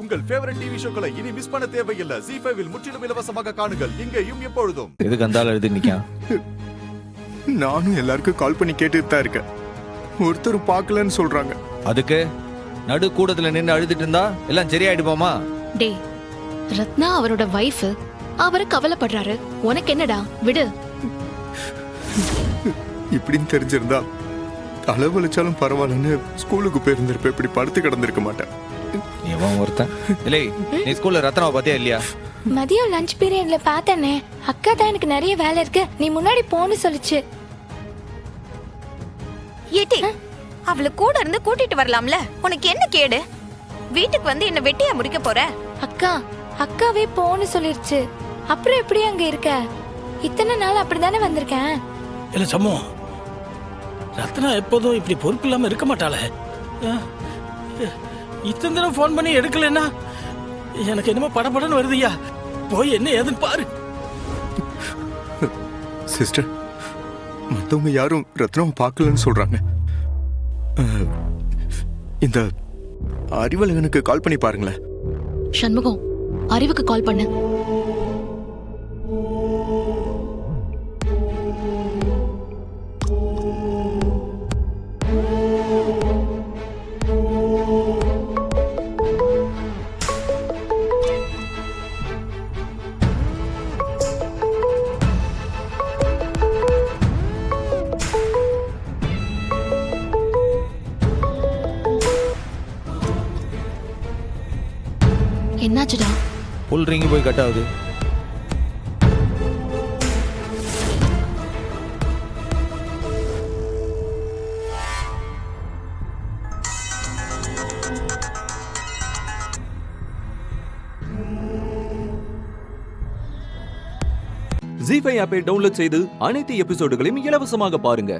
உங்கள் favourite TV ஷோக்களை இனி miss பண்ண தேவையில்லை. ZEE5 இல் முற்றிலும் இலவசமாக காணுங்கள். இங்கேயும் எப்பொழுதும். எதுக்கு அந்த ஆள் எழுதி நிக்கான்? நானும் எல்லாருக்கும் கால் பண்ணி கேட்டுட்டு தான் இருக்கேன். ஒருத்தரும் பார்க்கலன்னு சொல்றாங்க. அதுக்கு நடு கூடத்துல நின்று அழுதுட்டு இருந்தா எல்லாம் சரியாயிடுமாமா? டே, ரத்னா அவரோட வைஃப், அவரு கவலைப்படுறாரு. உனக்கு என்னடா, விடு. இப்படின்னு தெரிஞ்சிருந்தா தலை வலிச்சாலும் பரவாயில்லன்னு ஸ்கூலுக்கு போயிருந்திருப்பேன். இப்படி படுத்து கிடந்திருக்க மாட்டேன். எவன் ஒருத்தன்? இல்லை, நீ ஸ்கூல்ல ரத்னாவை பாத்தியா இல்லையா? மதியம் லஞ்ச் பீரியட்ல பார்த்தனே. அக்கா தான் எனக்கு நிறைய வேலை இருக்கு, நீ முன்னாடி போன்னு சொல்லிச்சு. ஏட்டி, அவளை கூட இருந்து கூட்டிட்டு வரலாம்ல. உனக்கு என்ன கேடு? வீட்டுக்கு வந்து என்ன வெட்டியா முடிக்க போற? அக்காவே போன்னு சொல்லிருச்சு. அப்புறம் எப்படி அங்க இருக்க? இத்தனை நாள் அப்படிதானே வந்திருக்கேன். இல்ல சம்மு, ரத்னா எப்போதும் இப்படி பொறுப்பு இல்லாம இருக்க மாட்டாளே. இத்தனை தடவை போன் பண்ணி எடுக்கலன்னா எனக்கு என்னமோ படபடன்னு வருதுயா. போய் என்ன ஏதுன்னு பாரு. சிஸ்டர், மத்தவங்க யாரும் ரத்னாவை பார்க்கலன்னு சொல்றாங்க. இந்த அறிவழகனுக்கு கால் பண்ணி பாருங்களேன். சண்முகம், அறிவுக்கு கால் பண்ணு. என்னாச்சுடா? புல் ரிங்கி போய் கட் ஆகுது. ZEE5 ஆப்பை டவுன்லோட் செய்து அனைத்து எபிசோடுகளையும் இலவசமாக பாருங்க.